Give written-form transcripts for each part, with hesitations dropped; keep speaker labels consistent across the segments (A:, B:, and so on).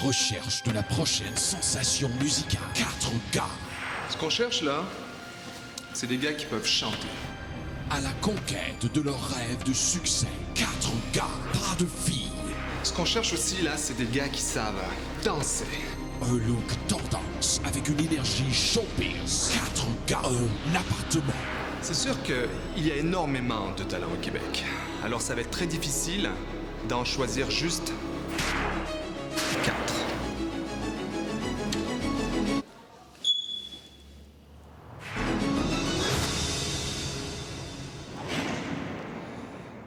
A: recherche de la prochaine sensation musicale. 4 gars.
B: Ce qu'on cherche là, c'est des gars qui peuvent chanter.
A: À la conquête de leur rêve de succès. 4 gars, pas de filles.
B: Ce qu'on cherche aussi là, c'est des gars qui savent danser.
A: Un look tendance avec une énergie showbiz. 4 gars, un appartement.
B: C'est sûr qu'il y a énormément de talents au Québec. Alors ça va être très difficile d'en choisir juste 4.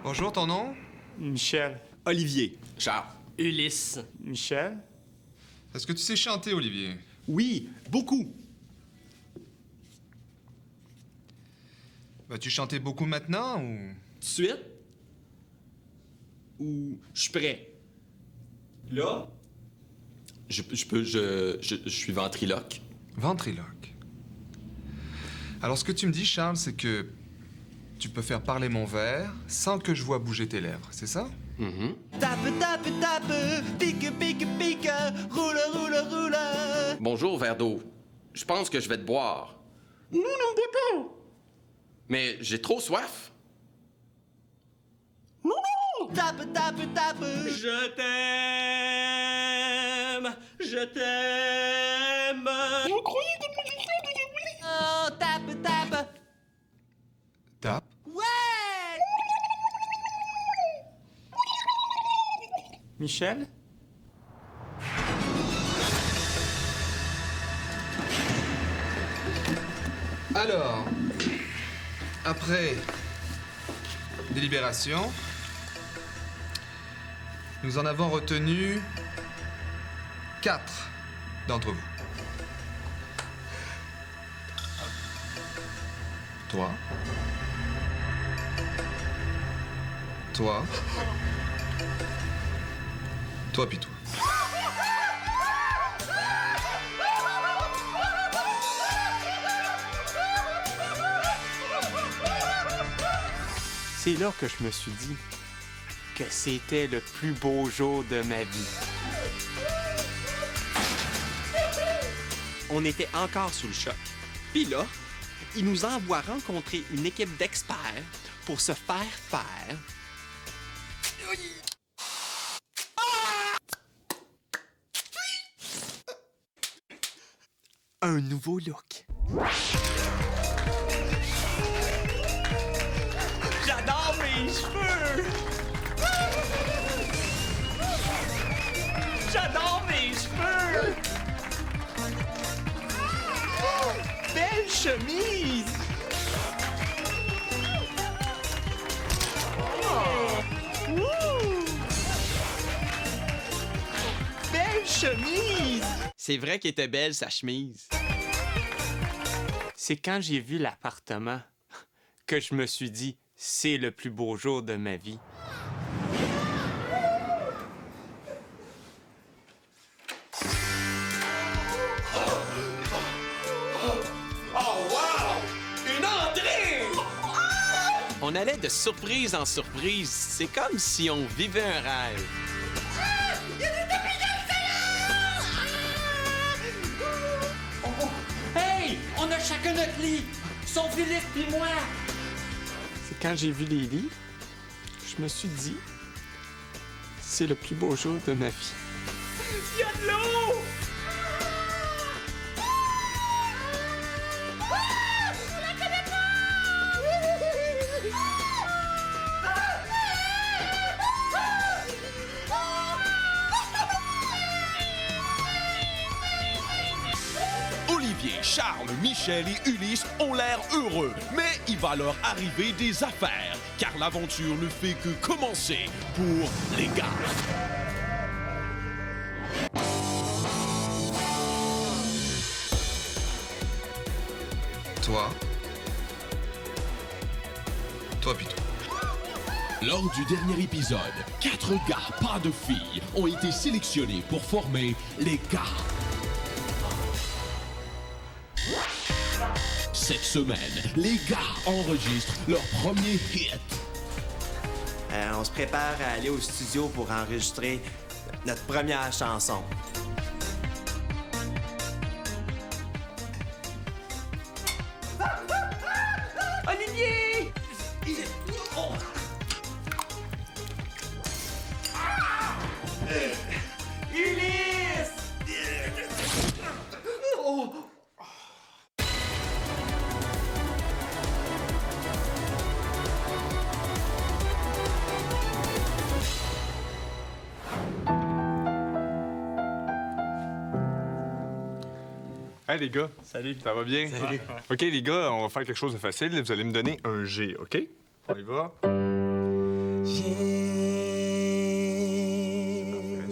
B: Bonjour, ton nom?
C: Michel.
D: Olivier.
E: Charles.
D: Ulysse.
C: Michel?
B: Est-ce que tu sais chanter, Olivier?
D: Oui, beaucoup.
B: Vas-tu chanter beaucoup maintenant ou...
D: Tout de suite? Ou je suis prêt? Là?
E: Je suis ventriloque.
B: Ventriloque. Alors ce que tu me dis, Charles, c'est que tu peux faire parler mon verre sans que je vois bouger tes lèvres, c'est ça?
D: Tape, tape, tape, pique, pique, pique, roule, roule, roule.
E: Bonjour, verre d'eau. Je pense que je vais te boire. Non, non, bois pas. Mais j'ai trop soif.
D: Non, non! Tape, tape, tape. Je t'aime. Je t'aime. Je croyais que Oh, tape, tape.
B: Tape.
D: Ouais!
C: Michel?
B: Alors, après délibération, nous en avons retenu 4 d'entre vous. Toi. Toi. Toi puis toi.
C: C'est là que je me suis dit que c'était le plus beau jour de ma vie.
D: On était encore sous le choc. Puis là, il nous envoie rencontrer une équipe d'experts pour se faire faire un nouveau look. J'adore mes cheveux! J'adore mes cheveux! Belle chemise! Oh! Wouh! Belle chemise! C'est vrai qu'elle était belle, sa chemise.
C: C'est quand j'ai vu l'appartement que je me suis dit, c'est le plus beau jour de ma vie.
D: On allait de surprise en surprise. C'est comme si on vivait un rêve.
F: Hey! On a chacun notre lit! Sauf Philippe puis moi!
C: C'est quand j'ai vu les lits que je me suis dit, c'est le plus beau jour de ma vie.
F: Il y a de l'eau!
A: Olivier, Charles, Michel et Ulysse ont l'air heureux, mais il va leur arriver des affaires, car l'aventure ne fait que commencer pour les gars.
B: Toi. Toi puis toi.
A: Lors du dernier épisode, 4 gars, pas de filles, ont été sélectionnés pour former les gars. Cette semaine, les gars enregistrent leur premier hit.
D: On se prépare à aller au studio pour enregistrer notre première chanson.
G: Hey les gars.
H: Salut.
G: Ça va bien?
H: Salut.
G: OK, les gars, on va faire quelque chose de facile. Vous allez me donner un G, OK? On y va. Parfait,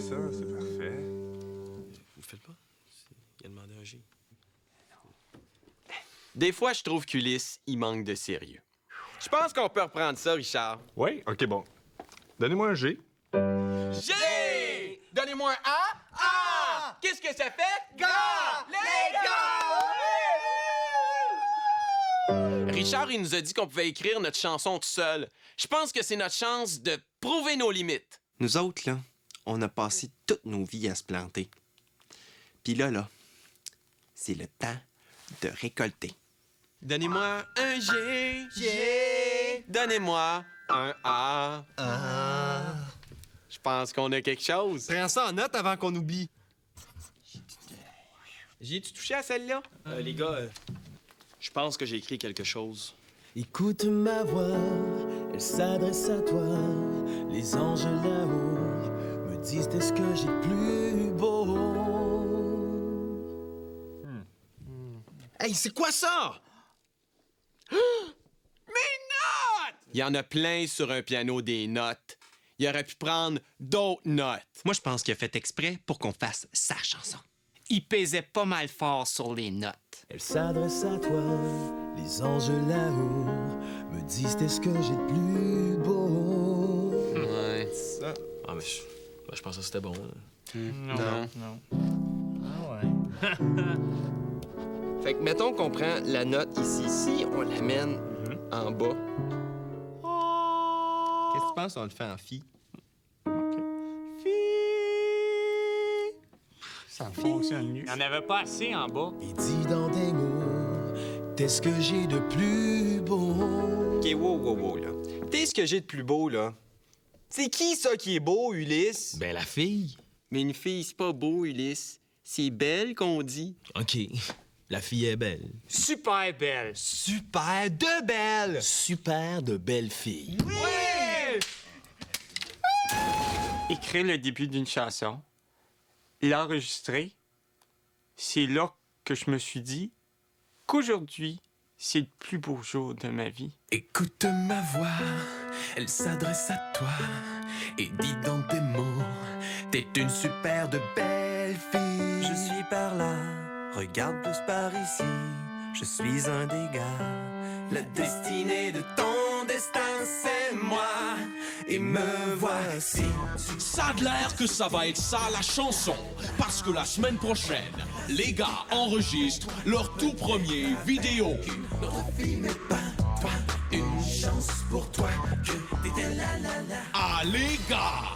G: ça, c'est parfait.
E: Vous le faites pas? Il a demandé un G. Des fois, je trouve qu'Ulysse, il manque de sérieux. Je pense qu'on peut reprendre ça, Richard.
G: Oui? OK, bon. Donnez-moi un G.
E: G! Donnez-moi un A. A! Qu'est-ce que ça fait? Gars! Les gars! Richard, il nous a dit qu'on pouvait écrire notre chanson tout seul. Je pense que c'est notre chance de prouver nos limites.
D: Nous autres, là, on a passé toutes nos vies à se planter. Puis là, c'est le temps de récolter.
E: Donnez-moi un G. G. Donnez-moi un A.
D: Ah.
E: Je pense qu'on a quelque chose.
D: Prends ça en note avant qu'on oublie.
E: J'ai-tu touché à celle-là?
H: Les gars, je pense que j'ai écrit quelque chose.
I: Écoute ma voix, elle s'adresse à toi. Les anges là-haut me disent est-ce que j'ai de plus beau.
D: Hey, c'est quoi ça?
E: Il y en a plein sur un piano des notes. Il aurait pu prendre d'autres notes.
D: Moi, je pense qu'il a fait exprès pour qu'on fasse sa chanson.
C: Il pesait pas mal fort sur les notes.
I: Elle s'adresse à toi, les anges là-haut me disent est-ce que j'ai de plus beau.
E: Ouais.
D: Ça.
H: Ah, mais je pensais que c'était bon.
E: Non.
D: Fait que mettons qu'on prend la note ici, on l'amène en bas. Qu'est-ce que tu penses on le fait en fi?
C: Ça fonctionne mieux. Il n'y en avait pas assez en bas.
I: Et dis dans des mots, qu'est-ce que j'ai de plus beau.
D: OK, wow, là. T'es ce que j'ai de plus beau, là. C'est qui, ça, qui est beau, Ulysse?
H: Ben, la fille.
E: Mais une fille, c'est pas beau, Ulysse. C'est belle qu'on dit.
H: OK. La fille est belle.
C: Super belle.
D: Super de belle!
I: Super de belle fille.
C: Écrire le début d'une chanson, l'enregistrer, c'est là que je me suis dit qu'aujourd'hui, c'est le plus beau jour de ma vie.
I: Écoute ma voix, elle s'adresse à toi et dit dans tes mots, t'es une super de belle fille. Je suis par là, regarde plus par ici, je suis un des gars. La destinée de ton destin, c'est moi, et me voici.
A: Ça a l'air que ça va être ça la chanson, parce que la semaine prochaine, les gars enregistrent leur tout premier vidéo.
I: Notre vie n'est pas toi, une chance pour toi que t'étais là.
A: Ah les gars!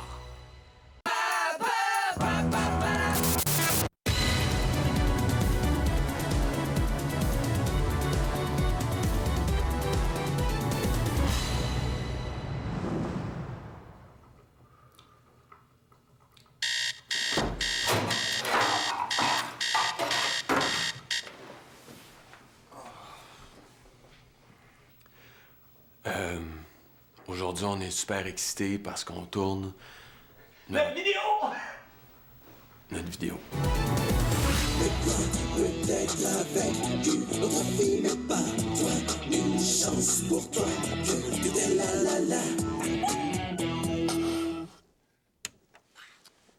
E: Aujourd'hui, on est super excités parce qu'on tourne
F: La vidéo!
E: notre vidéo.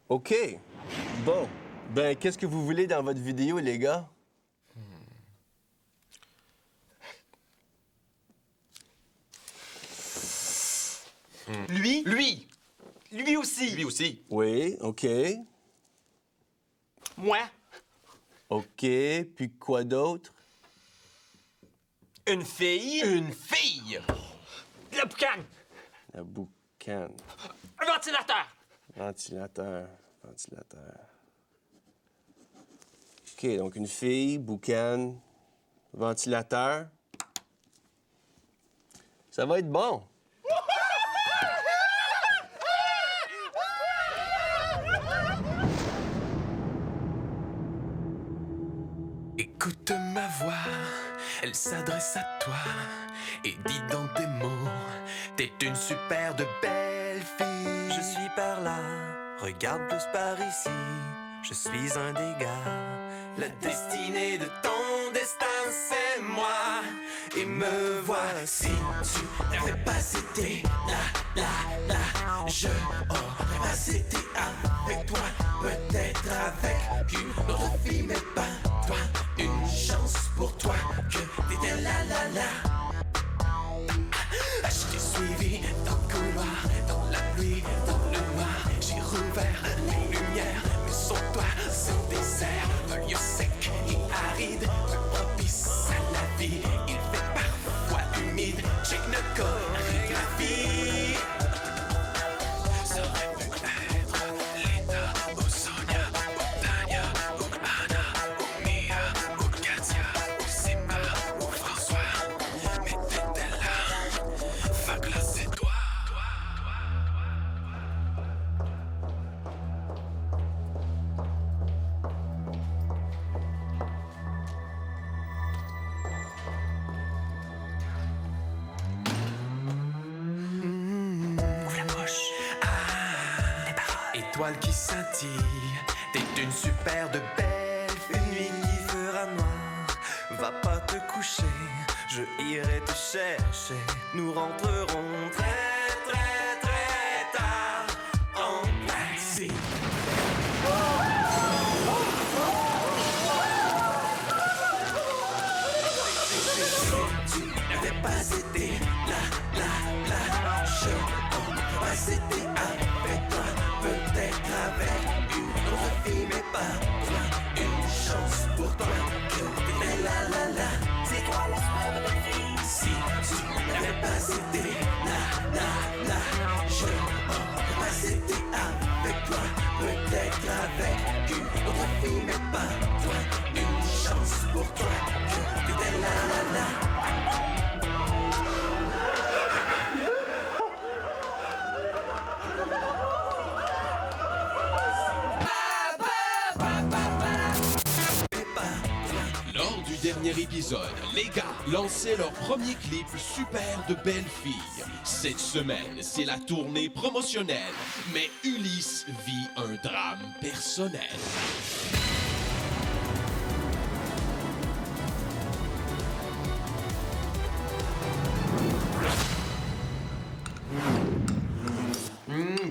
J: OK. Bon. Ben, qu'est-ce que vous voulez dans votre vidéo, les gars?
D: Lui aussi.
J: Lui aussi. Oui, OK.
C: Moi,
J: OK. Puis quoi d'autre?
D: Une fille.
E: Une fille!
C: le boucan,
J: La boucane.
C: un ventilateur.
J: Ventilateur. OK, donc une fille, boucane, ventilateur. Ça va être bon.
I: Écoute ma voix, elle s'adresse à toi et dit dans tes mots, t'es une super de belle fille. Je suis par là, regarde plus par ici, je suis un des gars. La destinée de ton destin, c'est moi. Et me voici, tu n'avais pas été là, je aurais pas été avec toi, peut-être avec une autre fille, mais pas toi. Une chance pour toi que t'étais là. Je t'ai suivi dans le couloir, dans la pluie, dans le noir. J'ai rouvert les lumières, mais sans toi, c'est un désert, un lieu sec et aride, peu propice à la vie. Il fait parfois humide, check notre chorégraphie. Ça aurait pu être Lita, ou Sonia, ou Tania, ou Anna, ou Mia, ou Katia, ou Simba, ou François. Mais t'étais là, fait que là c'est toi. Ouvre la bouche. Des paroles. Étoile qui scintille, t'es une super de belle fille. Une nuit qui fera noir, va pas te coucher. Je irai te chercher, nous rentrerons très tard en taxi. Tu n'avais pas été là, je n'aurais pas été avec toi, peut-être avec une autre fille, mais pas toi. Une chance pour toi que t'étais là. C'est toi la soirée de la vie. Si tu n'avais pas été là, je n'aurais pas été avec toi, peut-être avec une autre fille, mais pas toi. Une chance pour toi que t'étais là.
A: Lors du dernier épisode, les gars lançaient leur premier clip Super de belle fille. Cette semaine, c'est la tournée promotionnelle, mais Ulysse vit un drame personnel.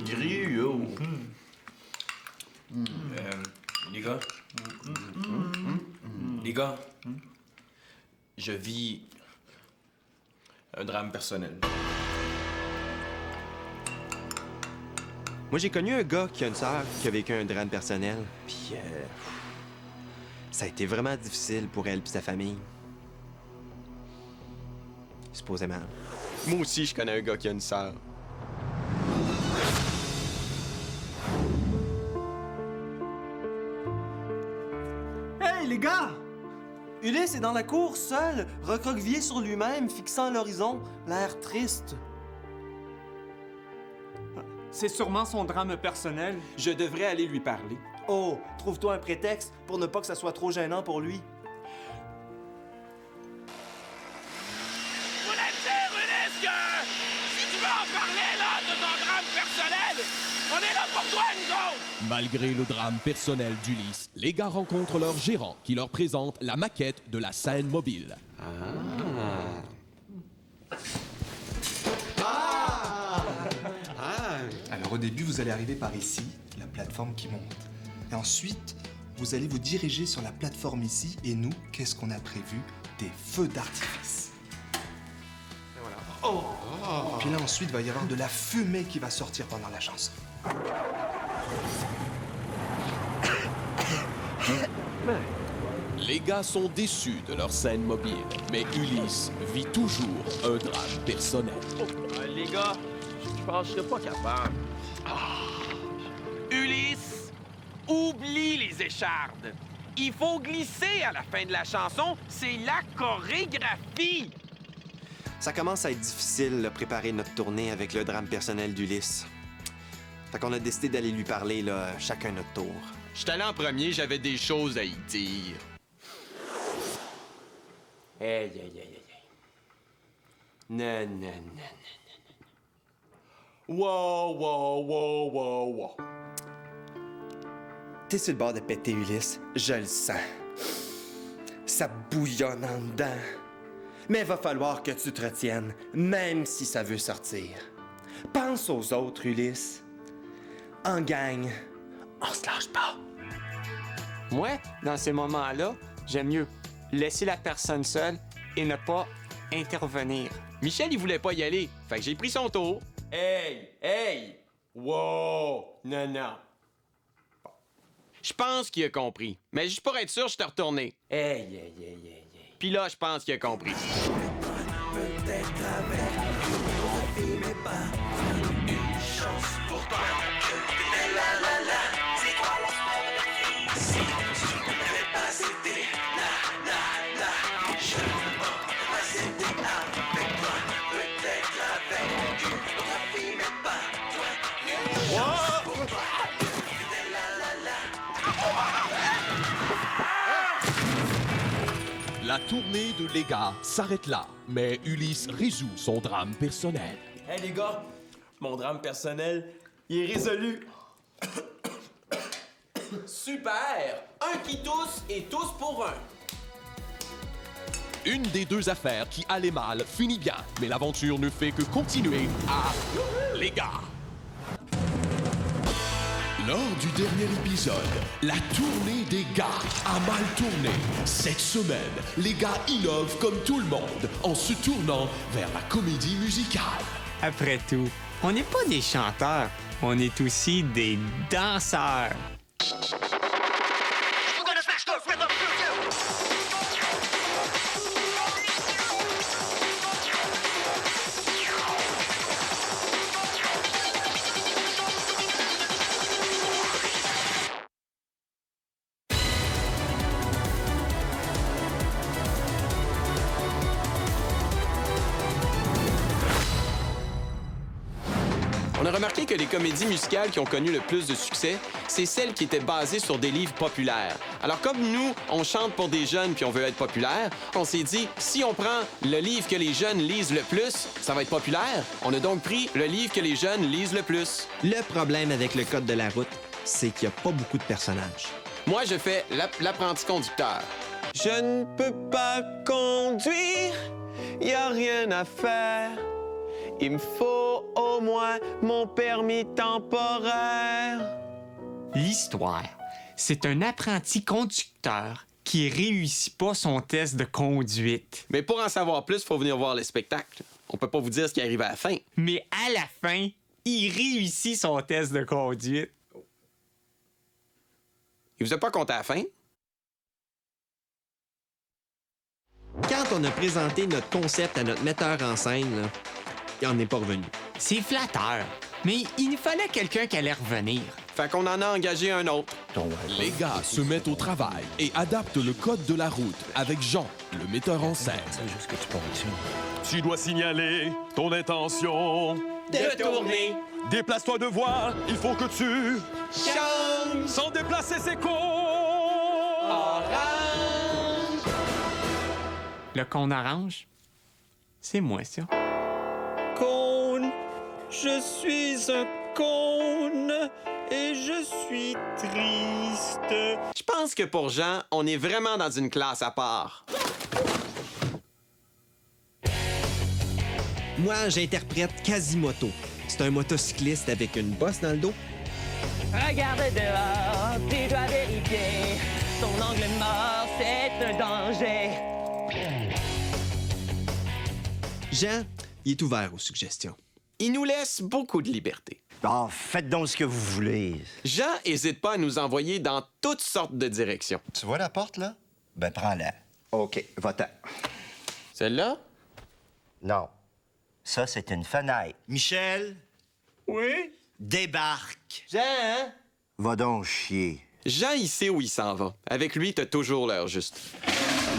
J: Griot.
H: Les gars, je vis un drame personnel.
D: Moi, j'ai connu un gars qui a une sœur qui a vécu un drame personnel. Puis, ça a été vraiment difficile pour elle et sa famille. Supposément. Moi aussi, je connais un gars qui a une sœur.
K: Hey, les gars! Ulysse est dans la cour, seul, recroquevillé sur lui-même, fixant l'horizon, l'air triste.
C: C'est sûrement son drame personnel.
H: Je devrais aller lui parler.
K: Oh, trouve-toi un prétexte pour ne pas que ça soit trop gênant pour lui.
E: Je voulais te dire, Ulysse, que si tu veux en parler, là, de ton drame personnel, on est là pour toi, nous autres!
A: Malgré le drame personnel d'Ulysse, les gars rencontrent leur gérant qui leur présente la maquette de la scène mobile.
B: Alors au début, vous allez arriver par ici, la plateforme qui monte. Et ensuite, vous allez vous diriger sur la plateforme ici. Et nous, qu'est-ce qu'on a prévu? Des feux d'artifice. Et voilà. Puis là, ensuite, il va y avoir de la fumée qui va sortir pendant la chanson.
A: Les gars sont déçus de leur scène mobile, mais Ulysse vit toujours un drame personnel.
E: Les gars, je pense que je serais pas capable. Ulysse, oublie les échardes. Il faut glisser à la fin de la chanson. C'est la chorégraphie.
D: Ça commence à être difficile de préparer notre tournée avec le drame personnel d'Ulysse. Fait qu'on a décidé d'aller lui parler, là, chacun notre tour.
E: J'étais allé en premier, j'avais des choses à y dire.
D: Aïe, aïe, aïe, aïe. Non, non, non, non.
J: Wow, wow, wow, wow, wow.
L: T'es sur le bord de péter, Ulysse. Je le sens. Ça bouillonne en dedans. Mais il va falloir que tu te retiennes, même si ça veut sortir. Pense aux autres, Ulysse. En gang, on se lâche pas.
C: Moi, dans ces moments-là, j'aime mieux laisser la personne seule et ne pas intervenir.
D: Michel, il voulait pas y aller. Fait que j'ai pris son tour.
J: Hey, hey! Wow! Non, non.
D: Je pense qu'il a compris. Mais juste pour être sûr, je t'ai retourné.
J: Hey, hey, hey, hey, hey.
D: Puis là, je pense qu'il a compris.
I: Peut-être avec mais pas une chance pour toi. La la la, c'est quoi la si tu ne devais pas céder, la la la, je ne peux pas céder avec toi. Peut-être avec une autre fille, mais pas toi. Une chance pour toi. La la la.
A: La tournée de Les Gars s'arrête là, mais Ulysse résout son drame personnel.
K: Hey les gars, mon drame personnel, il est résolu.
F: Super! Un qui tousse et tous pour un.
A: Une des deux affaires qui allait mal finit bien, mais l'aventure ne fait que continuer à Les Gars. Lors du dernier épisode, la tournée des gars a mal tourné. Cette semaine, les gars innovent comme tout le monde en se tournant vers la comédie musicale.
C: Après tout, on n'est pas des chanteurs, on est aussi des danseurs.
H: On a remarqué que les comédies musicales qui ont connu le plus de succès, c'est celles qui étaient basées sur des livres populaires. Alors comme nous, on chante pour des jeunes puis on veut être populaire, on s'est dit, si on prend le livre que les jeunes lisent le plus, ça va être populaire. On a donc pris le livre que les jeunes lisent le plus.
D: Le problème avec le code de la route, c'est qu'il n'y a pas beaucoup de personnages.
H: Moi, je fais l'apprenti conducteur.
D: Je ne peux pas conduire, y a rien à faire. Il me faut au moins mon permis temporaire.
C: L'histoire, c'est un apprenti conducteur qui réussit pas son test de conduite.
H: Mais pour en savoir plus, il faut venir voir le spectacle. On peut pas vous dire ce qui arrive à la fin.
C: Mais à la fin, il réussit son test de conduite.
H: Il vous a pas compté à la fin?
D: Quand on a présenté notre concept à notre metteur en scène, là, il n'en est pas revenu.
C: C'est flatteur, mais il nous fallait quelqu'un qui allait revenir.
H: Fait qu'on en a engagé un autre.
A: Les gars se mettent au travail et adaptent le code de la route avec Jean, le metteur en scène.
M: Tu dois signaler ton intention
F: De tourner.
M: Déplace-toi de voie, il faut que tu
F: Chante.
M: sans déplacer ses cons.
F: Orange.
C: Le qu'on arrange, c'est moi, ça.
D: Cône, je suis un cône et je suis triste.
H: Je pense que pour Jean, on est vraiment dans une classe à part.
D: Moi, j'interprète Quasimoto. C'est un motocycliste avec une bosse dans le dos.
N: Regarde dehors, tu dois vérifier. Ton angle mort, c'est un danger.
D: Jean, il est ouvert aux suggestions.
H: Il nous laisse beaucoup de liberté.
O: Bon, faites donc ce que vous voulez.
H: Jean hésite pas à nous envoyer dans toutes sortes de directions.
O: Tu vois la porte, là? Ben, prends-la. OK, va-t'en.
H: Celle-là?
O: Non. Ça, c'est une fenêtre. Michel?
C: Oui?
O: Débarque.
K: Jean?
O: Va donc chier.
H: Jean, il sait où il s'en va. Avec lui, t'as toujours l'heure juste.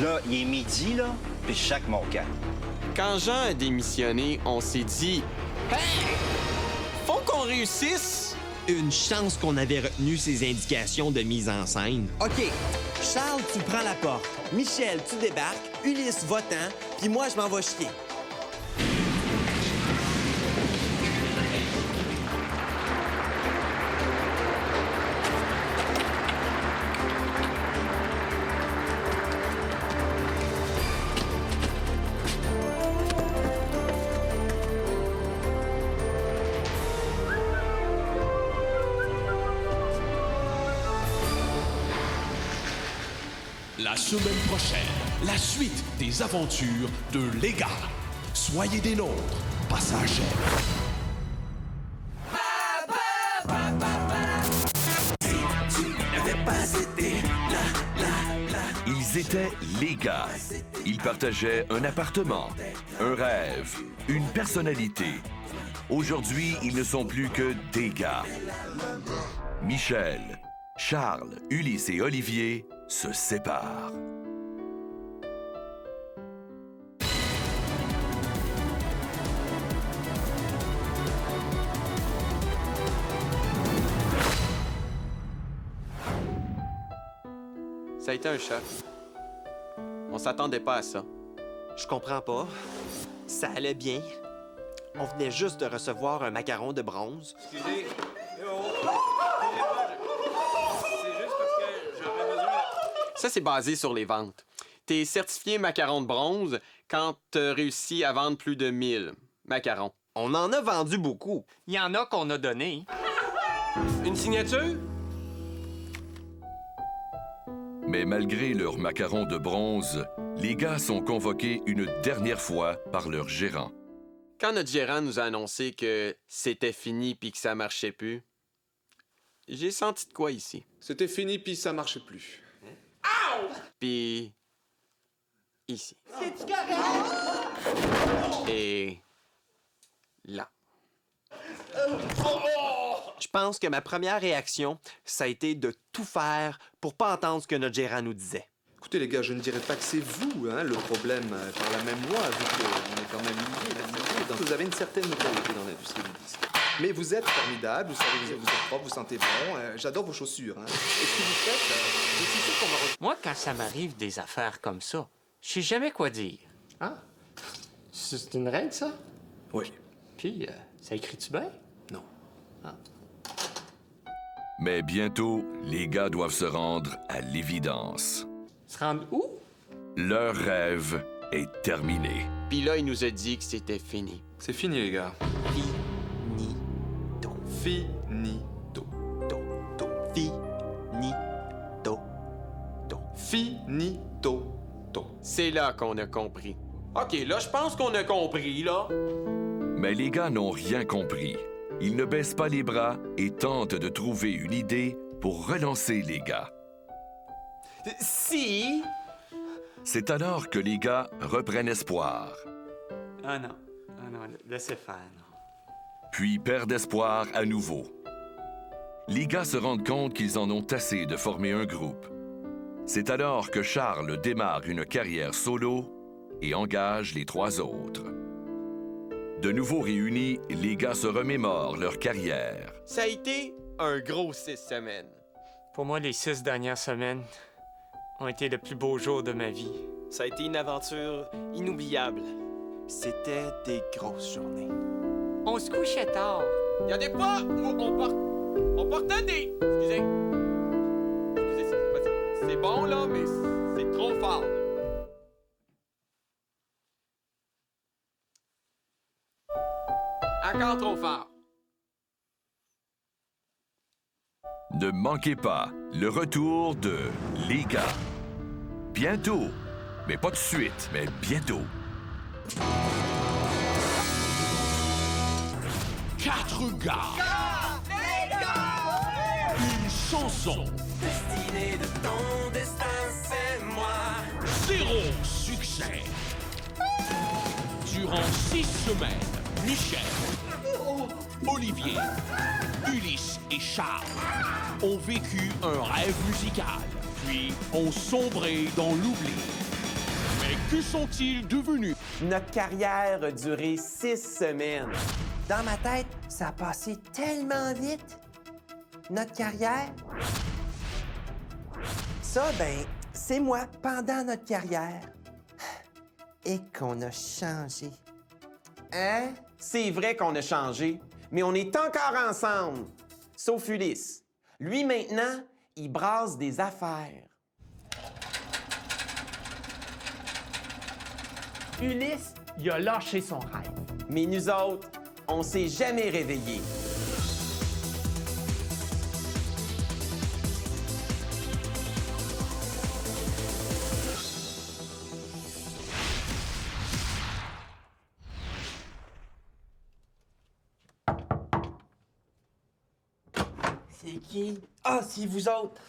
O: Là, il est midi, là, puis je chaque mon camp.
H: Quand Jean a démissionné, on s'est dit « Hey! Faut qu'on réussisse! »
D: Une chance qu'on avait retenu ses indications de mise en scène.
L: OK. Charles, tu prends la porte. Michel, tu débarques.
D: Ulysse va-t'en, puis moi, je m'en vais chier.
A: La semaine prochaine, la suite des aventures de Les Gars. Soyez des nôtres, passagers.
P: Ils étaient les gars. Ils partageaient un appartement, un rêve, une personnalité. Aujourd'hui, ils ne sont plus que des gars. Michel, Charles, Ulysse et Olivier se séparent.
H: Ça a été un choc. On s'attendait pas à ça.
D: Je comprends pas. Ça allait bien. On venait juste de recevoir un macaron de bronze.
E: Excusez. C'est juste parce que j'aurais besoin...
H: Ça, c'est basé sur les ventes. T'es certifié macaron de bronze quand t'as réussi à vendre plus de 1000 macarons.
D: On en a vendu beaucoup.
C: Il y en a qu'on a donné.
H: Une signature?
P: Mais malgré leur macaron de bronze, les gars sont convoqués une dernière fois par leur gérant.
H: Quand notre gérant nous a annoncé que c'était fini puis que ça marchait plus, j'ai senti de quoi ici.
Q: C'était fini puis ça marchait plus.
H: Puis ici.
N: C'est-tu correct?
H: Et là.
D: Je pense que ma première réaction, ça a été de tout faire pour pas entendre ce que notre gérant nous disait.
B: Écoutez, les gars, je ne dirais pas que c'est vous, hein, le problème par la même loi, vu qu'on est quand même liés. Vous avez une certaine notoriété dans l'industrie du disque. Mais vous êtes formidable, vous savez, vous êtes propre, vous sentez bon. J'adore vos chaussures. Hein. Et ce que vous faites, je suis sûr qu'on va...
F: Moi, quand ça m'arrive des affaires comme ça, je sais jamais quoi dire.
K: Ah? C'est une règle, ça?
B: Oui.
K: Puis, ça écrit-tu bien?
B: Non.
K: Ah.
P: Mais bientôt, les gars doivent se rendre à l'évidence.
K: Se rendre où?
P: Leur rêve est terminé.
H: Puis là, il nous a dit que c'était fini.
B: C'est fini, les gars.
D: Finito.
B: Finito.
D: Finito.
B: Finito.
H: C'est là qu'on a compris. OK, là, je pense qu'on a compris, là.
P: Mais les gars n'ont rien compris. Ils ne baissent pas les bras et tentent de trouver une idée pour relancer les gars.
D: Si...
P: C'est alors que les gars reprennent espoir,
C: Ah non, laissez faire, non.
P: puis perdent espoir à nouveau. Les gars se rendent compte qu'ils en ont assez de former un groupe. C'est alors que Charles démarre une carrière solo et engage les 3 autres. De nouveau réunis, les gars se remémorent leur carrière.
H: Ça a été un gros 6 semaines.
C: Pour moi, les 6 dernières semaines ont été le plus beau jour de ma vie.
D: Ça a été une aventure inoubliable. C'était des grosses journées.
C: On se couchait tard.
H: Il y a des fois où on portait des... Excusez, c'est bon, là, mais c'est trop fort. Encore trop fort.
P: Ne manquez pas le retour de les gars. Bientôt, mais pas tout de suite, mais bientôt.
A: 4 gars. Une chanson.
I: Destinée de ton destin, c'est moi.
A: 0 succès. Durant 6 semaines, Michel, Olivier, Ulysse et Charles ont vécu un rêve musical, puis ont sombré dans l'oubli. Mais que sont-ils devenus?
D: Notre carrière a duré 6 semaines. Dans ma tête, ça a passé tellement vite. Notre carrière... Ça, ben, c'est moi pendant notre carrière. Et qu'on a changé. Hein? C'est vrai qu'on a changé, mais on est encore ensemble. Sauf Ulysse. Lui, maintenant, il brasse des affaires.
N: Ulysse, il a lâché son rêve.
D: Mais nous autres, on s'est jamais réveillés.
N: C'est qui? Ah, c'est vous autres.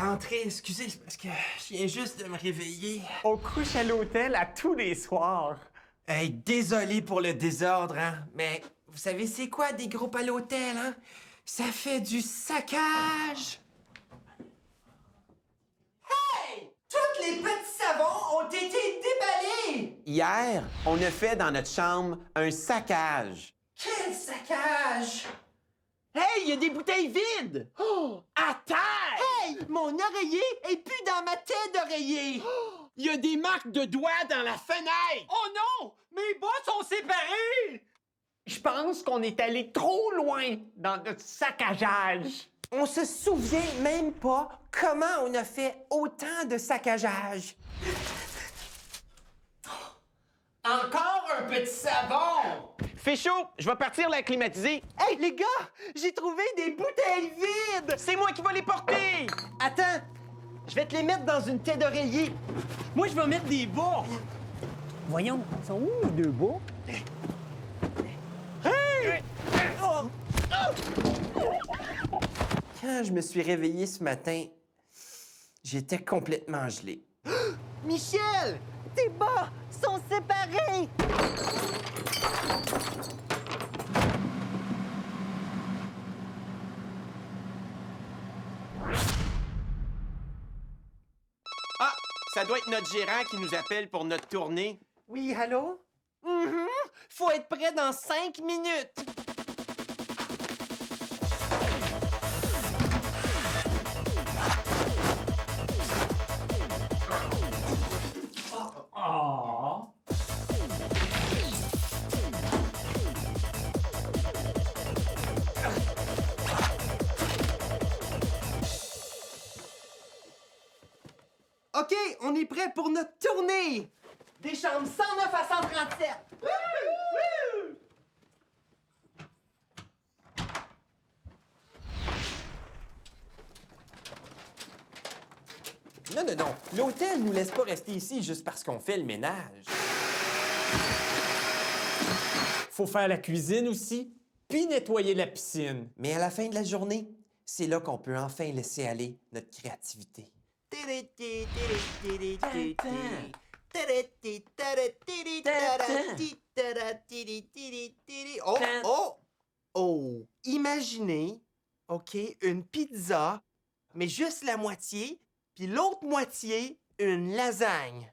N: Entrez, excusez, c'est parce que je viens juste de me réveiller.
C: On couche à l'hôtel à tous les soirs.
N: Hey, désolé pour le désordre, hein, mais vous savez c'est quoi des groupes à l'hôtel, hein? Ça fait du saccage! Hey! Tous les petits savons ont été déballés!
D: Hier, on a fait dans notre chambre un saccage.
N: Quel saccage! Hey, il y a des bouteilles vides! Oh! À terre! Hey! Mon oreiller est plus dans ma tête d'oreiller!
E: Il y a des marques de doigts dans la fenêtre!
N: Oh non! Mes bas sont séparés! Je pense qu'on est allé trop loin dans notre saccageage. On se souvient même pas comment on a fait autant de saccageage. Encore un petit savon!
D: Fais chaud, je vais partir la climatiser.
N: Hey, les gars! J'ai trouvé des bouteilles vides!
D: C'est moi qui vais les porter!
N: Attends! Je vais te les mettre dans une tête d'oreiller. Moi, je vais mettre des bas. Voyons, ils sont où les deux bas? Hey! Oh! Quand je me suis réveillé ce matin, j'étais complètement gelé. Michel! Tes bas sont séparés!
D: Ah! Ça doit être notre gérant qui nous appelle pour notre tournée.
N: Oui, allô? Faut être prêt dans 5 minutes. Oh. OK, on est prêt pour notre tournée! Des chambres 109 à 137! Non, non, non. L'hôtel nous laisse pas rester ici juste parce qu'on fait le ménage. Faut faire la cuisine aussi, puis nettoyer la piscine. Mais à la fin de la journée, c'est là qu'on peut enfin laisser aller notre créativité. Oh, oh, oh! Imaginez, OK, une pizza, mais juste la moitié, puis l'autre moitié, une lasagne.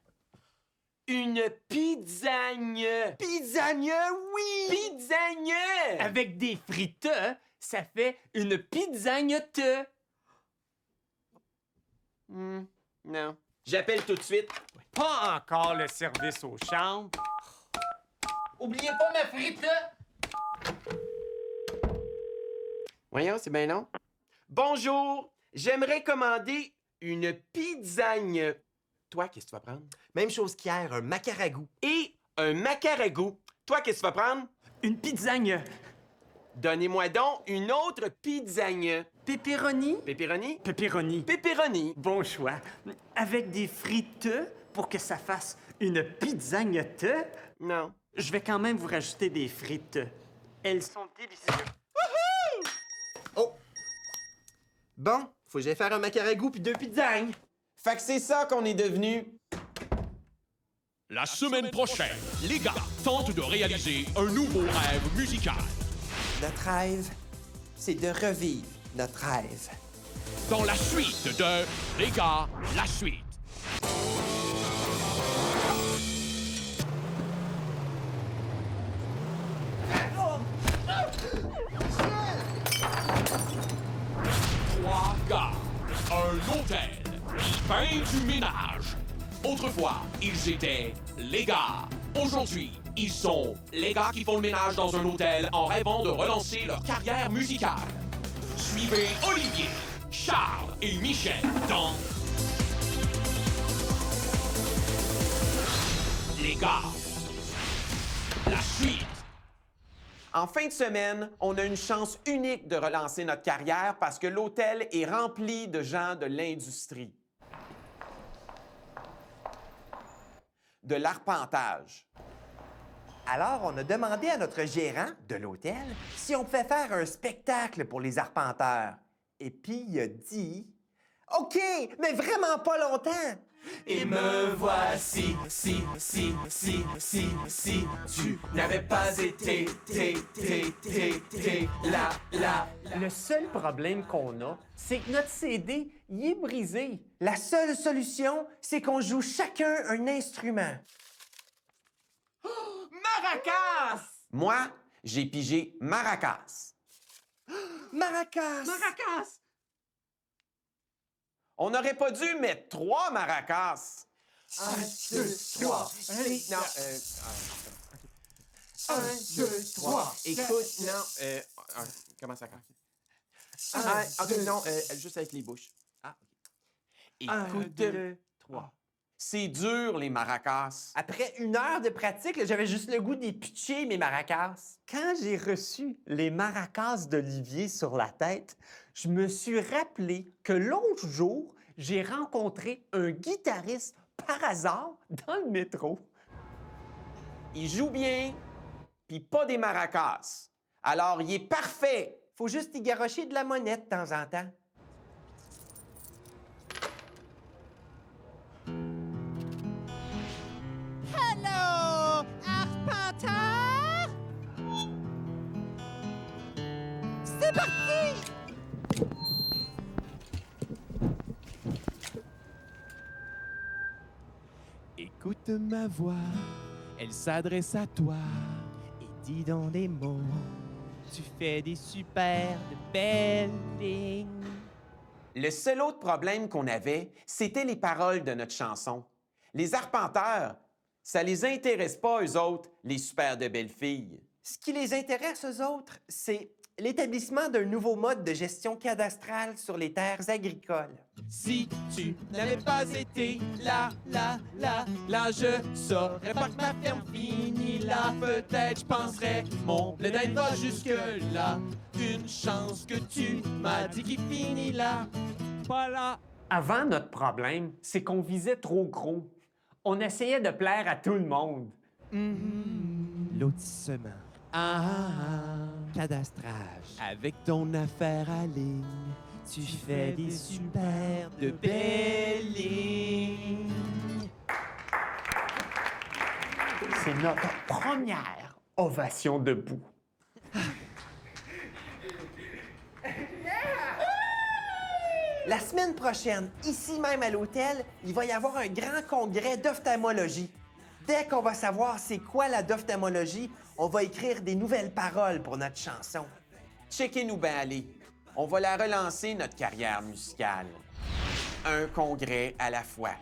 N: Une pizzagne! Pizzagne, oui! Pizzagne! Avec des frites, ça fait une pizzagne-te.
D: Non. J'appelle tout de suite.
C: Pas encore le service aux chambres.
N: Oubliez pas ma frite!
D: Voyons, c'est bien long. Bonjour! J'aimerais commander une pizzagne. Toi, qu'est-ce que tu vas prendre?
N: Même chose qu'hier, un macaragou.
D: Et un macaragou. Toi, qu'est-ce que tu vas prendre?
N: Une pizzagne.
D: Donnez-moi donc une autre pizzagne.
N: Pepperoni?
D: Pepperoni?
N: Pepperoni.
D: Pepperoni.
N: Bon choix. Avec des frites pour que ça fasse une pizzagne-te?
D: Non.
N: Je vais quand même vous rajouter des frites. Elles sont délicieuses.
D: Wouhou!
N: Oh! Bon, faut que j'aille faire un macaragou puis 2 pizzagnes.
D: Fait que c'est ça qu'on est devenu.
A: La semaine prochaine, les gars tentent de réaliser un nouveau rêve musical.
N: Notre rêve, c'est de revivre notre rêve.
A: Dans la suite de Les gars, la suite. Trois gars, un hôtel, ben du ménage. Autrefois, ils étaient les gars. Aujourd'hui, ils sont les gars qui font le ménage dans un hôtel en rêvant de relancer leur carrière musicale. Suivez Olivier, Charles et Michel dans Les gars. La suite.
D: En fin de semaine, on a une chance unique de relancer notre carrière parce que l'hôtel est rempli de gens de l'industrie. De l'arpentage.
N: Alors, on a demandé à notre gérant de l'hôtel si on pouvait faire un spectacle pour les arpenteurs. Et puis, il a dit... OK, mais vraiment pas longtemps!
I: Et me voici, si tu n'avais pas été, là.
N: Le seul problème qu'on a, c'est que notre CD, il est brisé. La seule solution, c'est qu'on joue chacun un instrument.
D: Maracas! Moi, j'ai pigé maracas.
N: Maracas!
D: Maracas! On n'aurait pas dû mettre 3 maracas.
I: 1, 2, 3.
D: Non,
I: 1, 2, 3.
D: Écoute, non, comment ça OK, non, juste avec les bouches. Ah, OK.
N: 1, 2, 3.
D: C'est dur, les maracas.
N: Après 1 heure de pratique, j'avais juste le goût d'y pitcher, mes maracas. Quand j'ai reçu les maracas d'Olivier sur la tête, je me suis rappelé que l'autre jour, j'ai rencontré un guitariste par hasard dans le métro.
D: Il joue bien, puis pas des maracas. Alors, il est parfait.
N: Faut juste y garrocher de la monnaie de temps en temps.
R: Hello, arpenteur! C'est parti!
S: Écoute ma voix, elle s'adresse à toi et dit dans des mots, tu fais des super de belles lignes.
D: Le seul autre problème qu'on avait, c'était les paroles de notre chanson. Les arpenteurs, ça les intéresse pas, eux autres, les super de belles filles.
N: Ce qui les intéresse, eux autres, c'est l'établissement d'un nouveau mode de gestion cadastrale sur les terres agricoles.
S: Si tu n'avais pas été là, je saurais pas que ma ferme finit là. Peut-être je penserais, mon blé d'Inde va jusque-là. Une chance que tu m'as dit qu'il finit là. Voilà.
N: Avant, notre problème, c'est qu'on visait trop gros. On essayait de plaire à tout le monde.
S: Lotissement. Cadastrage. Avec ton affaire à ligne, tu fais des super de belles lignes.
N: C'est notre première ovation debout. La semaine prochaine, ici même à l'hôtel, il va y avoir un grand congrès d'ophtalmologie. Dès qu'on va savoir c'est quoi la d'ophtalmologie, on va écrire des nouvelles paroles pour notre chanson.
D: Checkez-nous bien aller. On va la relancer, notre carrière musicale. Un congrès à la fois.